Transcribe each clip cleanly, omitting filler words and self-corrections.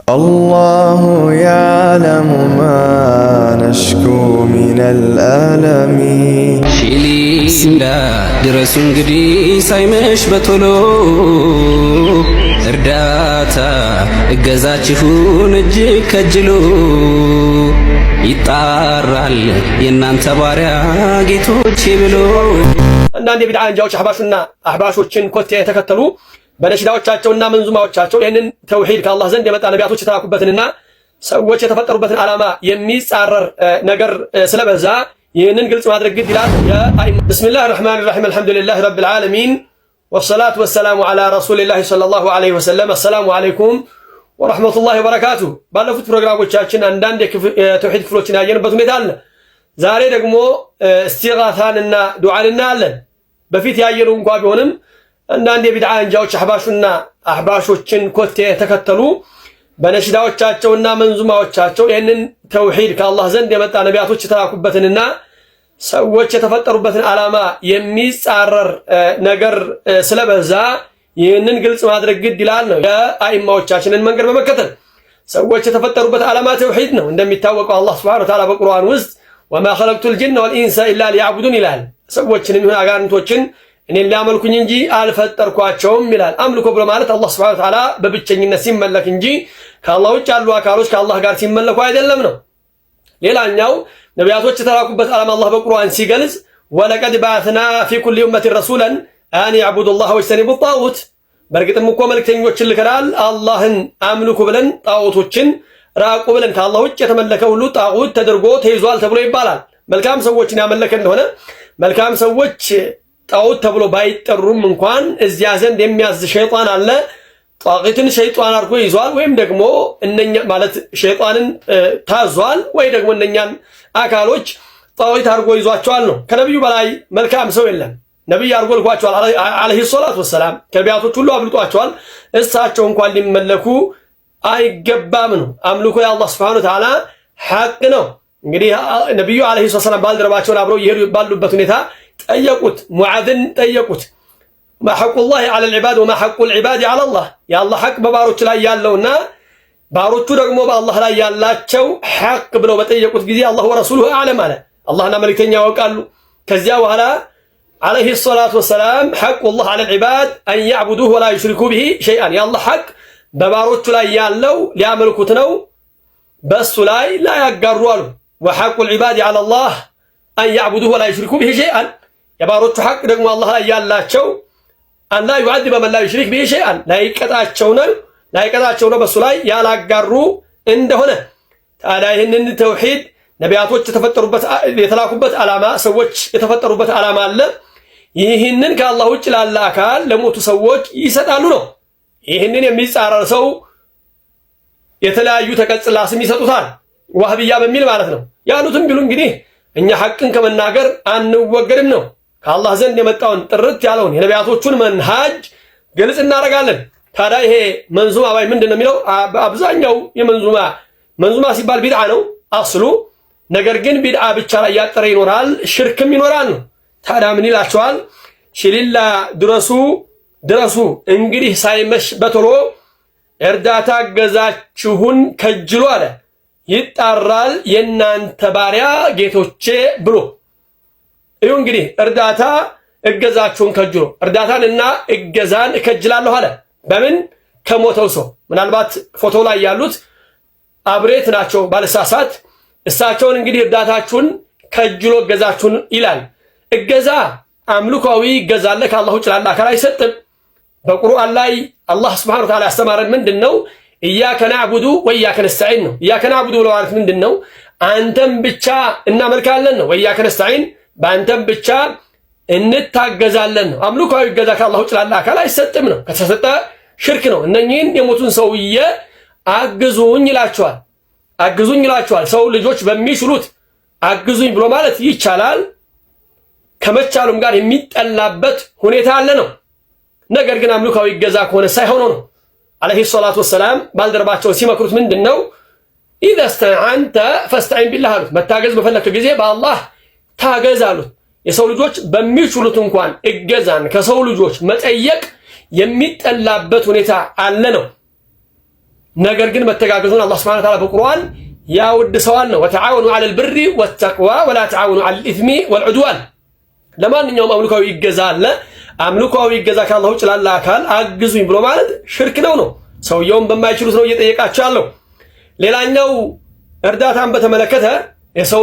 الله يعلم ما نشكو من الألم شيليلا درسون قدي سايمش بطلو እርዳታ እገዛችሁን እጅግ ከጅሉ ይጣራል የእናንተ ባሪያ ጌቶቼ ብሎ አንዳንድ የቢድዓ አንጃዎች አህባሹና አህባሾችን ኮቴ የተከተሉ በነሽዳዎቻቸውና መንዙማዎቻቸው ይህንን ተውሂድ ከአላህ ዘንድ የመጣ ነቢያቶች የተላኩበትንና ሰዎች የተፈጠሩበትን ዓላማ የሚጻረር ነገር ስለበዛ ይህንን ግልጽ ማድረግ ግድ ይላል። ቢስሚላህ الرحمن الرحيم الحمد لله رب العالمين والصلاة والسلام على رسول الله صلى الله عليه وسلم السلام عليكم ورحمة الله وبركاته ባለፉት ፕሮግራሞቻችን አንዳንድ የተውሂድ ክፍሎችን ያየንበት ሁኔታ አለ። ዛሬ ደግሞ እስቲጋሳንና ዱዓን እናያለን። በፊት ያየነው እንኳን ቢሆንም አንዳንድ የቢድዓ አንጃዎች አህባሹና አህባሾችን ኮቴ የተከተሉ በነሽዳዎቻቸውና መንዙማዎቻቸው ይህንን ተውሂድ ከአላህ ዘንድ የመጣ ነቢያቶች የተላኩበትንና ሰዎች የተፈጠሩበትን ዓላማ የሚጻረር ነገር ስለበዛ ይህንን ግልጽ ማድረግ ግድ ይላል ነው። የአኢማዎቻችንን መንገድ በመከተል ሰዎች የተፈጠሩበት ዓላማ ተውሂድ ነው። እንደሚታወቀው አላህ ሱብሓነሁ ወተዓላ በቁርአን ውስጥ ወማ ኸለቅቱል ጂነ ወልኢንሰ ኢላ ሊያዕቡዱን ይላል። ሰዎችንም ይሁን አጋንንቶችን እኔን ሊያመልኩኝ እንጂ አልፈጠርኳቸውም ይላል። አምልኮ ብሎ ማለት አላህ ሱብሓነሁ ወተዓላ በብቸኝነት ሲመለክ እንጂ ከአላህ ውጭ ያሉ አካሎች ከአላህ ጋር ሲመለኩ አይደለም ነው። ሌላኛው ነቢያቶች የተላኩበት ዓላማ አላህ በቁርአን ሲገልጽ ወለቀድ በዐስና ፊ ኩሊ ኡመቲን ረሱለን አን ያዕቡዱላህ ወጅተኒቡ ጣጉት፣ በእርግጥም እኮ መልክተኞችን ልከናል አላህን አምልኩ ብለን ጣዖቶችን ራቁ ብለን። ከአላህ ውጭ የተመለከ ሁሉ ጣጉት ተደርጎ ተይዟል ተብሎ ይባላል። መልካም ሰዎችን ያመለከ እንደሆነ መልካም ሰዎች ጣዖት ተብሎ ባይጠሩም እንኳን እዚያ ዘንድ የሚያዝ ሸይጣን አለ። ጣቂትን ሸይጣን አድርጎ ይዟል፣ ወይም ደግሞ እነኛ ማለት ሸይጣንን ታዟል፣ ወይ ደግሞ እነኛን አካሎች ጣዖት አድርጎ ይዟቸዋል ነው። ከነብዩ በላይ መልካም ሰው የለም። ነብይ አድርጎ ልኳቸዋል አለይሂ ሰላቱ ወሰላም። ከነቢያቶች ሁሉ አብልጧቸዋል። እሳቸው እንኳን ሊመለኩ አይገባም ነው። አምልኮ የአላህ ሱብሓነሁ ወተዓላ ሐቅ ነው። እንግዲህ ነብዩ አለይሂ ሰላም ባልደረባቸውን አብረው ይሄዱ ባሉበት ሁኔታ ጠየቁት፣ ሙዓዝን ጠየቁት ማ ሐቁላሂ ዐለል ዒባድ ወማ ሐቁል ዒባድ ዐለላህ፣ የአላህ ሐቅ በባሮች ላይ ያለውና ባሮቹ ደግሞ በአላህ ላይ ያላቸው ሐቅ ብለው በጠየቁት ጊዜ አላህ ወረሱሉሁ አዕለም አለ። አላህና መልእክተኛ ያውቃሉ። ከዚያ በኋላ ዐለይሂ ሰላቱ ወሰላም ሐቁላህ ዐለል ዒባድ አን ያዕቡዱሁ ወላ ዩሽሪኩ ቢሂ ሸይአን፣ የአላህ ሐቅ በባሮቹ ላይ ያለው ሊያመልኩት ነው፣ በሱ ላይ ላያጋሩ አሉ። ወሐቁል ዒባድ ዐለላህ አን ያዕቡዱሁ ወላ ዩሽሪኩ ቢሂ ሸይአን፣ የባሮቹ ሐቅ ደግሞ አላህ ላይ ያላቸው አላ ዩዐዚበ መን ላ ዩሽሪክ ቢሂ ሸይአን፣ ላይቀጣቸው ነው በሱ ላይ ያላጋሩ እንደሆነ። ታዲያ ይህንን ተውሂድ ነቢያቶች የተላኩበት ዓላማ ሰዎች የተፈጠሩበት ዓላማ አለ። ይህንን ከአላህ ውጭ ላለ አካል ለሞቱ ሰዎች ይሰጣሉ ነው። ይህንን የሚጻረር ሰው የተለያዩ ተቀጽላ ስም ይሰጡታል፣ ዋህብያ በሚል ማለት ነው። ያሉትም ቢሉ እንግዲህ እኛ ሐቅን ከመናገር አንወገድም ነው። ከአላህ ዘንድ የመጣውን ጥርት ያለውን የነቢያቶቹን መንሃጅ ግልጽ እናደርጋለን። ታዲያ ይሄ መንዙማ ባይ ምንድን ነው የሚለው? በአብዛኛው መንዙማ ሲባል ቢድዓ ነው አስሉ። ነገር ግን ቢድዓ ብቻ ላይ ያጠረ ይኖራል፣ ሽርክም ይኖራል ነው። ታዲያ ምን ይላቸዋል? ሽሊላ ድረሱ እንግዲህ ሳይመሽ በቶሎ እርዳታ ገዛችሁን ከጅሉ አለ። ይጣራል የእናንተ ባሪያ ጌቶቼ ብሎ እዩ። እንግዲህ እርዳታ እገዛችሁን ከጅሉ፣ እርዳታንና እገዛን እከጅላለሁ አለ። በምን? ከሞተው ሰው። ምናልባት ፎቶ ላይ ያሉት አብሬት ናቸው ባለሳሳት። እሳቸውን እንግዲህ እርዳታችሁን ከጅሎ እገዛችሁን ይላል። እገዛ አምልኮዊ እገዛ አለ፣ ከአላህ ውጭ ላለ አካል አይሰጥም። በቁርአን ላይ አላህ ሱብሓነሁ ወተዓላ ያስተማረን ምንድን ነው? ኢያከ ነዕቡዱ ወኢያከ ነስተዒን ነው። ኢያከ ነዕቡዱ ብሎ ማለት ምንድን ነው? አንተም ብቻ እናመልካለን ነው። ወኢያከ ነስተዒን በአንተም ብቻ እንታገዛለን ነው። አምልኮዊ እገዛ ከአላህ ውጭ ላለ አካል አይሰጥም ነው። ከተሰጠ ሽርክ ነው። እነኚህን የሞቱን ሰውዬ አግዙኝ ይላቸዋል። ሰው ልጆች በሚችሉት አግዙኝ ብሎ ማለት ይቻላል። ከመቻሉም ጋር የሚጠላበት ሁኔታ አለ ነው። ነገር ግን አምልኮዊ እገዛ ከሆነ ሳይሆን ነው። አለይሂ ሰላቱ ወሰላም ባልደረባቸውን ሲመክሩት ምንድን ነው? ኢዘ ስተዐንተ ፈስተዒን ቢላህ አሉት። መታገዝ በፈለክ ጊዜ በአላህ ታገዝ አሉት። የሰው ልጆች በሚችሉት እንኳን እገዛን ከሰው ልጆች መጠየቅ የሚጠላበት ሁኔታ አለ ነው። ነገር ግን መተጋገዙን አላህ ሱብሓነሁ ወተዓላ በቁርአን ያወድሰዋል ነው። ወተዓወኑ ዐለል ብሪ ወተቅዋ ወላ ተዓወኑ ዐለል ኢስሚ ወልዑድዋን። ለማንኛውም አምልኮዊ ይገዛ አለ። አምልኮዊ ይገዛ ከአላህ ውጭ ላለ አካል አግዙኝ ብሎ ማለት ሽርክ ነው። ሰውየውን በማይችሉት ነው እየጠየቃቸው ያለው። ሌላኛው እርዳታን በተመለከተ የሰው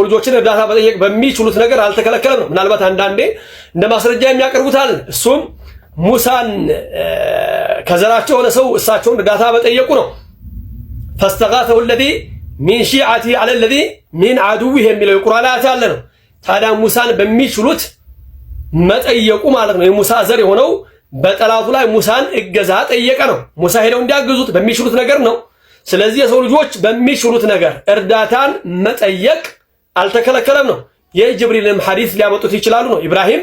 ልጆችን እርዳታ መጠየቅ በሚችሉት ነገር አልተከለከለም ነው። ምናልባት አንዳንዴ እንደ ማስረጃ የሚያቀርቡታል። እሱም ሙሳን ከዘራቸው የሆነ ሰው እሳቸውን እርዳታ መጠየቁ ነው። ፈስተጋተሁ ለዚ ሚን ሺዓቲ ዐለ ለዚ ሚን ዐዱዊህ የሚለው የቁርአን አያት ያለ ነው። ታዲያ ሙሳን በሚችሉት መጠየቁ ማለት ነው። የሙሳ ዘር የሆነው በጠላቱ ላይ ሙሳን እገዛ ጠየቀ ነው። ሙሳ ሄደው እንዲያግዙት በሚችሉት ነገር ነው። ስለዚህ የሰው ልጆች በሚችሉት ነገር እርዳታን መጠየቅ አልተከለከለም ነው። የጅብሪልም ሐዲስ ሊያመጡት ይችላሉ ነው። ኢብራሂም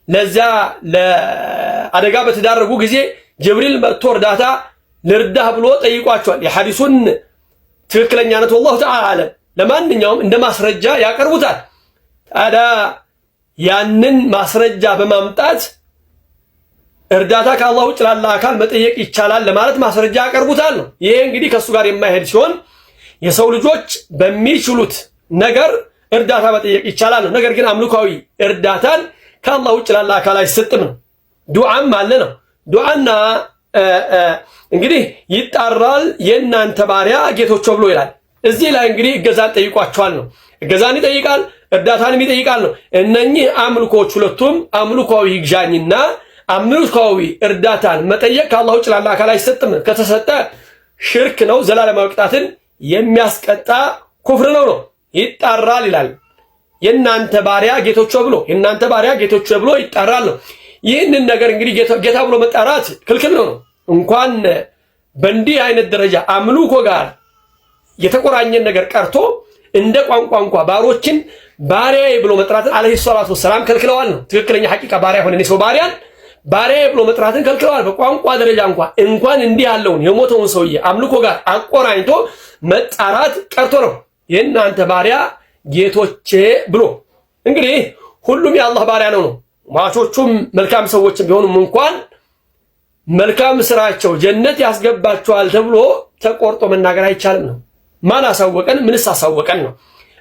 ለዚያ ለአደጋ በተዳረጉ ጊዜ ጅብሪል መጥቶ እርዳታ ልርዳህ ብሎ ጠይቋቸዋል። የሐዲሱን ትክክለኛነት ወላሁ ተዓላ አለም። ለማንኛውም እንደ ማስረጃ ያቀርቡታል። ታዲያ ያንን ማስረጃ በማምጣት እርዳታ ከአላህ ውጭ ላለ አካል መጠየቅ ይቻላል ለማለት ማስረጃ ያቀርቡታል ነው። ይሄ እንግዲህ ከሱ ጋር የማይሄድ ሲሆን የሰው ልጆች በሚችሉት ነገር እርዳታ መጠየቅ ይቻላል ነው። ነገር ግን አምልኮዊ እርዳታን ከአላህ ውጭ ላለ አካል አይሰጥም ነው። ዱዓም አለ ነው። ዱዓና እንግዲህ ይጣራል የእናንተ ባሪያ ጌቶች ብሎ ይላል። እዚህ ላይ እንግዲህ እገዛን ጠይቋቸዋል ነው። እገዛን ይጠይቃል፣ እርዳታንም ይጠይቃል ነው። እነኚህ አምልኮች ሁለቱም አምልኮዊ ይግዣኝና አምልኮዊ እርዳታን መጠየቅ ከአላህ ውጭ ላለ አካል አይሰጥም። ከተሰጠ ሽርክ ነው፣ ዘላለማዊ ቅጣትን የሚያስቀጣ ኩፍር ነው። ይጣራል ይላል። የእናንተ ባሪያ ጌቶች ብሎ ይጣራል ነው። ይህንን ነገር እንግዲህ ጌታ ብሎ መጣራት ክልክል ነው። እንኳን በእንዲህ አይነት ደረጃ አምልኮ ጋር የተቆራኘን ነገር ቀርቶ እንደ ቋንቋ እንኳ ባሮችን ባሪያዬ ብሎ መጥራትን አለይሂ ሰላቱ ወሰላም ከልክለዋል ነው። ትክክለኛ ሐቂቃ ባሪያ ሆነ ሰው ባሪያዬ ብሎ መጥራትን ከልክለዋል። በቋንቋ ደረጃ እንኳን እንዲህ ያለውን የሞተውን ሰውዬ አምልኮ ጋር አቆራኝቶ መጣራት ቀርቶ ነው የእናንተ ባሪያ ጌቶቼ ብሎ። እንግዲህ ሁሉም የአላህ ባሪያ ነው። ሟቾቹም መልካም ሰዎችም ቢሆኑም እንኳን መልካም ስራቸው ጀነት ያስገባቸዋል ተብሎ ተቆርጦ መናገር አይቻልም ነው። ማን አሳወቀን? ምንስ አሳወቀን ነው።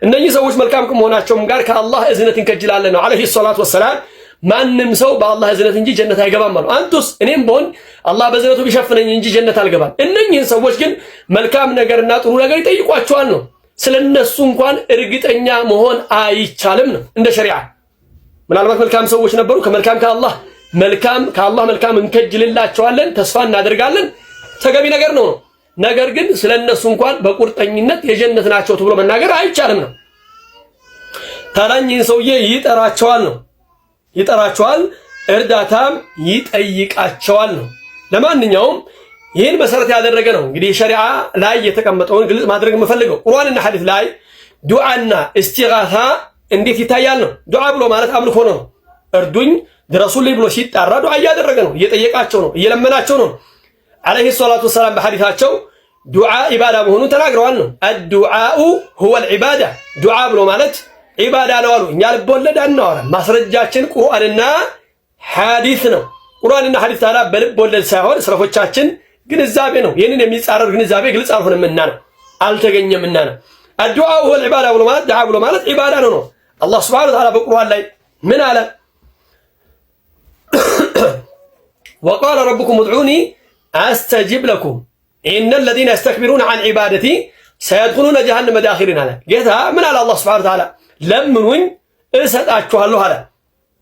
እነኚህ ሰዎች መልካም ከመሆናቸውም ጋር ከአላህ እዝነት እንከጅላለን ነው አለይሂ ሰላቱ ወሰላም። ማንም ሰው በአላህ እዝነት እንጂ ጀነት አይገባም አሉ። አንቱስ እኔም በሆን አላህ በእዝነቱ ቢሸፍነኝ እንጂ ጀነት አልገባም። እነኚህን ሰዎች ግን መልካም ነገርና ጥሩ ነገር ይጠይቋቸዋል ነው። ስለነሱ እንኳን እርግጠኛ መሆን አይቻልም ነው እንደ ሸሪዓ። ምናልባት መልካም ሰዎች ነበሩ፣ ከአላህ መልካም እንከጅልላቸዋለን፣ ተስፋ እናደርጋለን፣ ተገቢ ነገር ነው። ነገር ግን ስለነሱ እንኳን በቁርጠኝነት የጀነት ናቸው ተብሎ መናገር አይቻልም ነው። ታላኝን ሰውዬ ይጠራቸዋል፣ እርዳታም ይጠይቃቸዋል ነው። ለማንኛውም ይህን መሰረት ያደረገ ነው እንግዲህ ሸሪዓ ላይ የተቀመጠውን ግልጽ ማድረግ የምፈልገው። ቁርአንና ሐዲስ ላይ ዱዓና እስቲጋሳ እንዴት ይታያል ነው። ዱዓ ብሎ ማለት አምልኮ ነው። እርዱኝ ድረሱልኝ ብሎ ሲጣራ ዱዓ እያደረገ ነው፣ እየጠየቃቸው ነው፣ እየለመናቸው ነው። አለይሂ ሰላቱ ወሰላም በሐዲታቸው ዱዓ ኢባዳ መሆኑን ተናግረዋል ነው። አዱዓኡ ሁወል ዒባዳ፣ ዱዓ ብሎ ማለት ዒባዳ ነው አሉ። እኛ ልቦለድ አናወራም። ማስረጃችን ቁርአንና ሐዲስ ነው። ቁርአንና ሐዲስ ታዲያ በልብ ወለድ ሳይሆን ሰለፎቻችን ግንዛቤ ነው። ይህንን የሚጻረር ግንዛቤ ግልጽ አልሆነምና ነው፣ አልተገኘምና ነው። አዱዓኡ ሁወል ዒባዳ ብሎ ማለት ዱዓ ብሎ ማለት ዒባዳ ነው። አላህ ሱብሓነሁ ወተዓላ በቁርአን ላይ ምን አለ? ወቃለ ረቡኩም udዑኒ አስተጂብ ለኩም ኢነ ለዚነ የስተክቢሩነ ዐን ዒባደቲ ሰየድኹሉነ ጀሃነመ ዳኺሪን አለ። ጌታ ምን አለ? አላህ ሱብሓነሁ ወተዓላ ለምኑኝ እሰጣችኋለሁ አለ።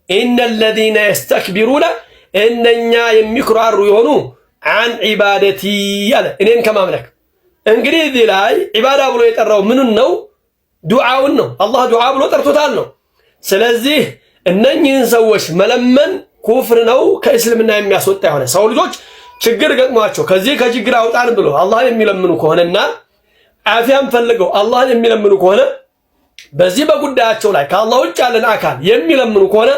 ኢነ ለዚነ የስተክቢሩነ እነኛ የሚኩራሩ የሆኑ ዐን ዒባደቲ አለ፣ እኔን ከማምለክ። እንግዲህ እዚህ ላይ ዒባዳ ብሎ የጠራው ምኑን ነው? ዱዓውን ነው። አላህ ዱዓ ብሎ ጠርቶታል ነው። ስለዚህ እነኚህን ሰዎች መለመን ኩፍር ነው፣ ከእስልምና የሚያስወጣ የሆነ ሰው ልጆች ችግር ገጥሟቸው ከዚህ ከችግር አውጣን ብሎ አላህን የሚለምኑ ከሆነና አፊያን ፈልገው አላህን የሚለምኑ ከሆነ በዚህ በጉዳያቸው ላይ ከአላህ ውጭ ያለን አካል የሚለምኑ ከሆነ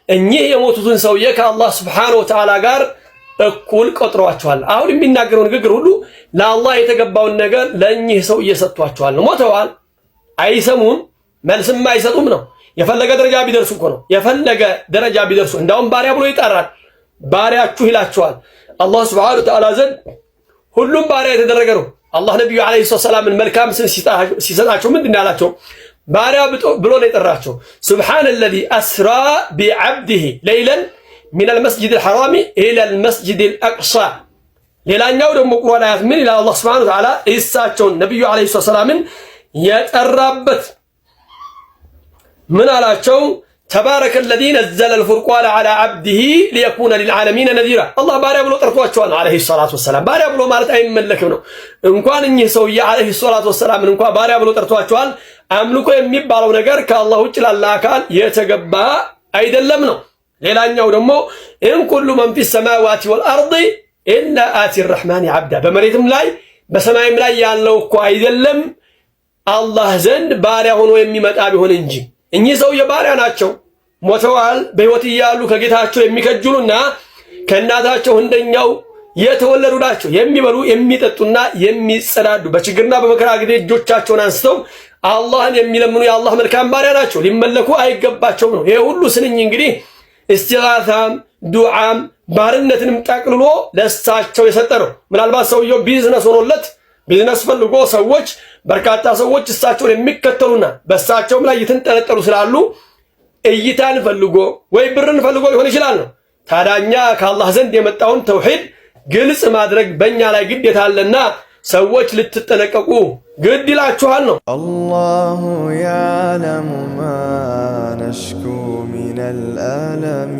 እኚህ የሞቱትን ሰውዬ ከአላህ ሱብሓነሁ ወተዓላ ጋር እኩል ቆጥረዋቸዋል። አሁን የሚናገረው ንግግር ሁሉ ለአላህ የተገባውን ነገር ለእኚህ ሰው እየሰጥቷቸዋል ነው። ሞተዋል፣ አይሰሙም፣ መልስም አይሰጡም ነው። የፈለገ ደረጃ ቢደርሱ እኮ ነው። የፈለገ ደረጃ ቢደርሱ እንዳውም ባሪያ ብሎ ይጠራል። ባሪያችሁ ይላቸዋል። አላህ ሱብሓነሁ ወተዓላ ዘንድ ሁሉም ባሪያ የተደረገ ነው። አላህ ነብዩ አለይሂ ሰላምን መልካም ስም ሲሰጣቸው ምንድን ያላቸው? ባሪያ ብሎ ነው የጠራቸው። ሱብሃነለዚ አስራ ቢዐብዲሂ ለይለን ሚነል መስጂዲል ሐራሚ ኢለል መስጂዲል አቅሳ። ሌላኛው ደግሞ ቁርአን አያት ምን ይላል? አላህ ሱብሃነሁ ወተዓላ ኢሳቸውን ነብዩ አለይሂ ሰላምን የጠራበት ምን አላቸው? ተባረከ الذي نزل الفرقان على عبده ليكون للعالمين نذيرا። አላህ ባሪያ ብሎ ጠርቷቸዋል አለይሂ ሰላቱ ወሰላም። ባሪያ ብሎ ማለት አይመለክም ነው። እንኳን እኚህ ሰውዬ አለይሂ ሰላቱ ወሰላም እንኳን ባሪያ ብሎ ጠርቷቸዋል። አምልኮ የሚባለው ነገር ከአላህ ውጭ ላለ አካል የተገባ አይደለም ነው። ሌላኛው ደግሞ ኢን ኩሉ መን ፊ ሰማዋቲ ወልአርድ ኢላ አቲ الرحمن عبدا። በመሬትም ላይ በሰማይም ላይ ያለው እኮ አይደለም አላህ ዘንድ ባሪያ ሆኖ የሚመጣ ቢሆን እንጂ። እኚህ ሰውዬ ባሪያ ናቸው፣ ሞተዋል። በህይወት እያሉ ከጌታቸው የሚከጅሉና ከእናታቸው እንደኛው የተወለዱ ናቸው። የሚበሉ የሚጠጡና የሚጸዳዱ በችግርና በመከራ ጊዜ እጆቻቸውን አንስተው አላህን የሚለምኑ የአላህ መልካም ባሪያ ናቸው። ሊመለኩ አይገባቸውም ነው። ይሄ ሁሉ ስንኝ እንግዲህ እስቲጋሳም ዱዓም ባርነትንም ጠቅልሎ ለእሳቸው የሰጠ ነው። ምናልባት ሰውየው ቢዝነስ ሆኖለት ቢዝነስ ፈልጎ ሰዎች በርካታ ሰዎች እሳቸውን የሚከተሉና በእሳቸውም ላይ የተንጠለጠሉ ስላሉ እይታን ፈልጎ ወይ ብርን ፈልጎ ሊሆን ይችላል ነው። ታዲያኛ ከአላህ ዘንድ የመጣውን ተውሂድ ግልጽ ማድረግ በእኛ ላይ ግዴታ አለና ሰዎች ልትጠነቀቁ ግድ ይላችኋል ነው። አላሁ ያዕለሙ ማ ነሽኩ ሚነል አለሚ